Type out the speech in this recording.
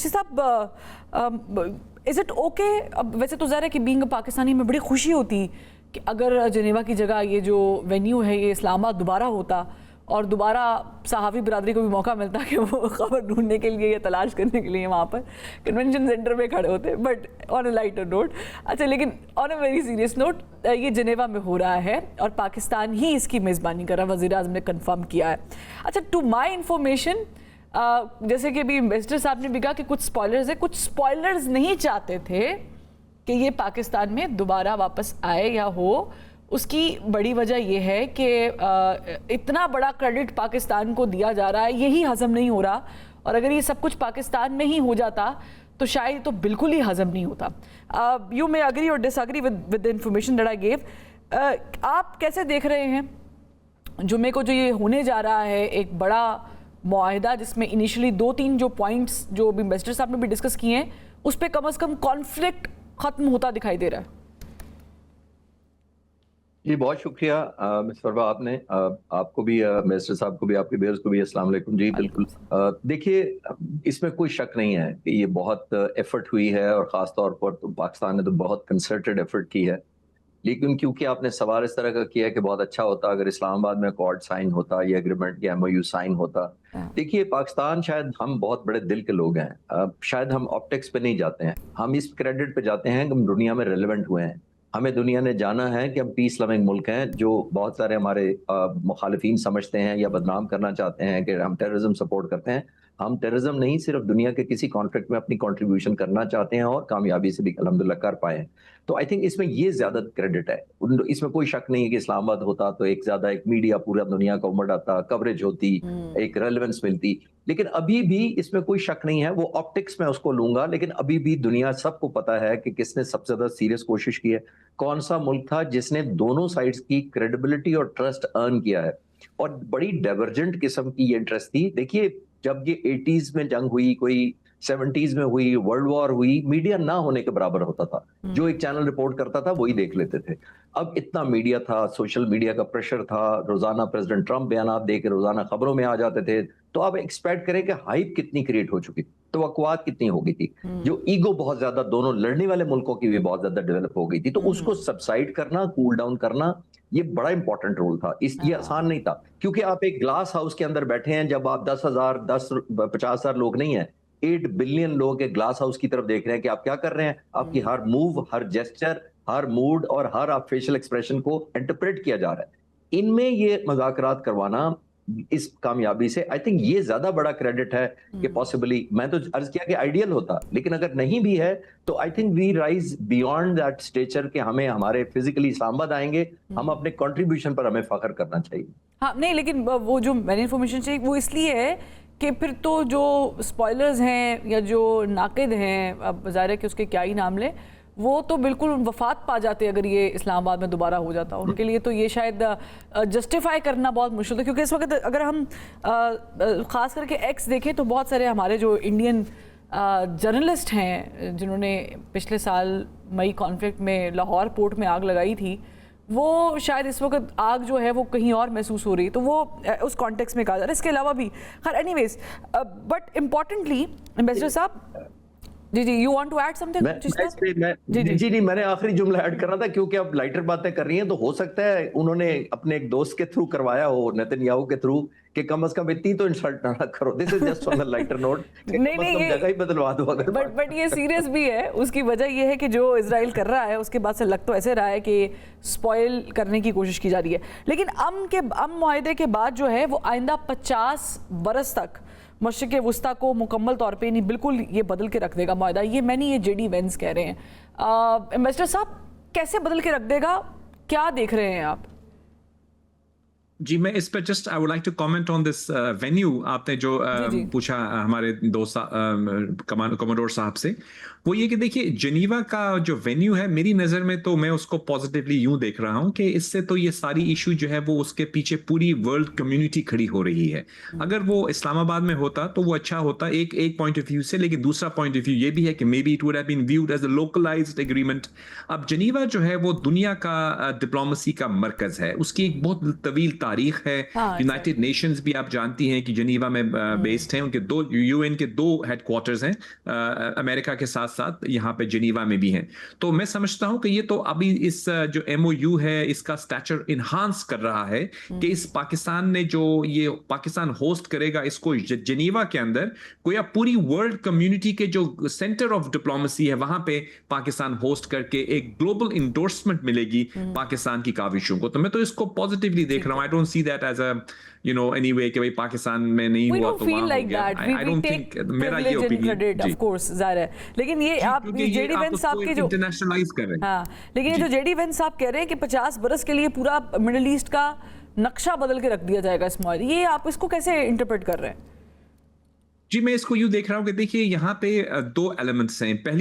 चिश्ती साहब, is it okay? अब वैसे तो ज़ाहिर है कि बीइंग पाकिस्तानी में बड़ी खुशी होती कि अगर जिनेवा की जगह ये जो वेन्यू है ये इस्लामाबाद दोबारा होता और दोबारा सहाफ़ी बिरादरी को भी मौका मिलता कि वो ख़बर ढूंढने के लिए या तलाश करने के लिए वहाँ पर कन्वेंशन सेंटर में खड़े होते। But on a lighter note, अच्छा, लेकिन on a very serious note, ये जिनेवा में हो रहा है और पाकिस्तान ही इसकी मेज़बानी कर रहा है, वज़ीर-ए-आज़म ने कन्फर्म किया है। अच्छा, टू माई इन्फॉर्मेशन, जैसे कि अभी एम्बेसडर साहब ने भी कहा कि कुछ स्पॉयलर्स है, कुछ स्पॉयलर्स नहीं चाहते थे कि ये पाकिस्तान में दोबारा वापस आए या हो। उसकी बड़ी वजह यह है कि इतना बड़ा क्रेडिट पाकिस्तान को दिया जा रहा है, यही हज़म नहीं हो रहा, और अगर ये सब कुछ पाकिस्तान में ही हो जाता तो शायद तो बिल्कुल ही हज़म नहीं होता। यू मे अग्री और disagree with the information that I gave. आप कैसे देख रहे हैं जुमे को जो ये होने जा रहा है, एक बड़ा मुआहिदा जिसमें इनिशियली 2-3 जो पॉइंट्स जो अभी एम्बेसडर साहब ने भी डिस्कस किए हैं, उस पर कम से कम कॉन्फ्लिक्ट ख़त्म होता दिखाई दे रहा है? जी, बहुत शुक्रिया मिस फरवा, आपने आपको भी मिनिस्टर साहब को भी, आपके व्यूअर्स को भी अस्सलाम वालेकुम जी। बिल्कुल, देखिए, इसमें कोई शक नहीं है कि ये बहुत एफर्ट हुई है और ख़ास तौर पर तो पाकिस्तान ने तो बहुत कंसर्टेड एफर्ट की है। लेकिन क्योंकि आपने सवाल इस तरह का किया कि बहुत अच्छा होता अगर इस्लामाबाद में अकॉर्ड साइन होता, ये एग्रीमेंट या एमओयू साइन होता। देखिए, पाकिस्तान, शायद हम बहुत बड़े दिल के लोग हैं, शायद हम ऑप्टिक्स पे नहीं जाते हैं, हम इस क्रेडिट पे जाते हैं कि हम दुनिया में रेलिवेंट हुए हैं। हमें दुनिया ने जाना है कि हम पीस लविंग मुल्क हैं, जो बहुत सारे हमारे मुखालिफिन समझते हैं या बदनाम करना चाहते हैं कि हम टेररिज्म सपोर्ट करते हैं। हम टेररिज्म नहीं, सिर्फ दुनिया के किसी कॉन्फ्लिक्ट में अपनी कंट्रीब्यूशन करना चाहते हैं और कामयाबी से भी अल्हम्दुलिल्लाह कर पाए हैं। तो आई थिंक इसमें ये ज्यादा क्रेडिट है। इसमें कोई शक नहीं है कि इस्लामाबाद होता तो एक मीडिया पूरा दुनिया का उमड़ आता, कवरेज होती, एक रेलेवेंस मिलती। लेकिन अभी भी इसमें कोई शक नहीं है, वो ऑप्टिक्स में उसको लूंगा, लेकिन अभी भी दुनिया सबको पता है कि किसने सबसे ज्यादा सीरियस कोशिश की है, कौन सा मुल्क था जिसने दोनों साइड्स की क्रेडिबिलिटी और ट्रस्ट अर्न किया है। और बड़ी डाइवर्जेंट किस्म की ये इंटरेस्ट थी। देखिए, जब ये 80s में जंग हुई, कोई 70s में हुई, वर्ल्ड वॉर हुई, मीडिया ना होने के बराबर होता था। जो एक चैनल रिपोर्ट करता था वही देख लेते थे। अब इतना मीडिया था, सोशल मीडिया का प्रेशर था, रोजाना प्रेसिडेंट ट्रंप बयान दे के रोजाना खबरों में आ जाते थे। तो आप एक्सपेक्ट करें कि हाइप कितनी क्रिएट हो चुकी, तवक्कुआत कितनी हो गई थी। जो ईगो बहुत ज्यादा दोनों लड़ने वाले मुल्कों की भी बहुत ज्यादा डेवलप हो गई थी, तो उसको सबसाइड करना, कूल डाउन करना, ये बड़ा इंपॉर्टेंट रोल था। ये आसान नहीं था, क्योंकि आप एक ग्लास हाउस के अंदर बैठे हैं, जब आप 50,000 लोग नहीं है, 8 बिलियन लोग एक ग्लास हाउस की तरफ देख रहे हैं कि आप क्या कर रहे हैं। आपकी हर मूव, हर जेस्चर, हर मूड और हर आप फेशियल एक्सप्रेशन को इंटरप्रेट किया जा रहा है। इनमें ये मुज़ाकरात करवाना, इस कामयाबी से आई थिंक ये ज्यादा बड़ा क्रेडिट है कि पॉसिबली, मैं तो अर्ज किया कि आइडियल होता, लेकिन अगर नहीं भी है तो I think we rise beyond that stature कि हमें हमारे फिजिकली इस्लामाबाद आएंगे, हम अपने कंट्रीब्यूशन पर हमें फख्र करना चाहिए। हाँ, नहीं, लेकिन वो जो मैंने इन्फॉर्मेशन चाहिए वो इसलिए है कि फिर तो जो स्पॉयलर्स हैं या जो नाकिद हैं, अब ज़ाहिर है कि उसके क्या ही नाम ले, वो तो बिल्कुल वफात पा जाते अगर ये इस्लामाबाद में दोबारा हो जाता। उनके लिए तो ये शायद जस्टिफाई करना बहुत मुश्किल है, क्योंकि इस वक्त अगर हम ख़ास करके एक्स देखें तो बहुत सारे हमारे जो इंडियन जर्नलिस्ट हैं जिन्होंने पिछले साल मई कॉन्फ्लिक्ट में लाहौर पोर्ट में आग लगाई थी, वो शायद इस वक्त आग जो है वो कहीं और महसूस हो रही है, तो वो उस कॉन्टेक्स्ट में कहा जा रहा है। इसके अलावा भी खैर, एनीवेज, बट इम्पॉर्टेंटली एम्बेसडर साहब, जी, you want to add something? जी नहीं, मैंने आखिरी जुमला ऐड करना था, क्योंकि अब लाइटर बातें कर रही हैं तो हो सकता है उन्होंने अपने एक दोस्त के थ्रू करवाया हो, नेतन्याहू के थ्रू, कि कम से कम इतनी तो इंसल्ट ना करो। This is just on the lighter note. नहीं, ये जगह ही बदलवा दो अगर। बट ये सीरियस भी है। उसकी वजह ये है कि जो इजराइल कर रहा है उसके बाद से लग तो ऐसे रहा है कि स्पॉइल करने की कोशिश की जा रही है। लेकिन अमन मुआहिदे के बाद जो है वो आइंदा 50 बरस तक मशरिक़ वुस्ता को मुकम्मल तौर पे नहीं, बिल्कुल ये बदल के रख देगा मुआहिदा। ये मैंने ये जेडी वेंस कह रहे हैं। एम्बेसडर साहब, कैसे बदल के रख देगा, क्या देख रहे हैं आप? जी, मैं इस पर just I would like to comment on this venue. आपने जो पूछा हमारे दोस्त कमोडोर साहब से, वो ये कि देखिए, जिनेवा का जो वेन्यू है, मेरी नज़र में तो मैं उसको पॉजिटिवली यूं देख रहा हूं कि इससे तो ये सारी इशू जो है वो उसके पीछे पूरी वर्ल्ड कम्युनिटी खड़ी हो रही है। अगर वो इस्लामाबाद में होता तो वो अच्छा होता एक पॉइंट ऑफ व्यू से, लेकिन दूसरा पॉइंट ऑफ व्यू ये भी है कि maybe it would have been viewed as a localized agreement. अब जिनेवा जो है वो दुनिया का डिप्लोमेसी का मरकज है, उसकी एक बहुत तवील तारीख तारीख है। हाँ, यूनाइटेड नेशंस भी आप जानती हैं कि जनीवा में बेस्ड हैं, उनके दो यूएन के 2 हेडक्वार्टर्स हैं, अमेरिका के साथ साथ यहाँ पे जनीवा में भी हैं। तो मैं समझता हूँ कि ये तो अभी इस जो MOU है इसका स्टैचर इन्हांस कर रहा है कि इस पाकिस्तान ने जो ये पाकिस्तान होस्ट करेगा इसको जनीवा के अंदर, कोई अब पूरी वर्ल्ड कम्युनिटी के जो सेंटर ऑफ डिप्लोमेसी है वहां पे पाकिस्तान होस्ट करके एक ग्लोबल इंडोर्समेंट मिलेगी पाकिस्तान की काविशों को। तो मैं तो इसको पॉजिटिवली देख रहा हूं। I don't see that as a any way कि भाई पाकिस्तान में नहीं We हुआ don't तो feel वहां like हो गया। that. I We don't take think, मेरा ये privilege and opinion credit, of course, जाहिर है। लेकिन ये आप क्योंकि जेडी आप वेंस साहब के जो इंटरनेशनलाइज कर रहे हैं। हाँ, लेकिन ये जो जेडी वेंस साहब कह रहे हैं कि 50 बरस के लिए पूरा मिडिल ईस्ट का नक्शा बदल के रख दिया जाएगा इस्माइल, ये आप इसको कैसे इंटरप्रेट कर रहे हैं? जी मैं इसको यूं देख रहा हूं कि देखिए यहाँ पे 2 एलिमेंट्स हैं। पहली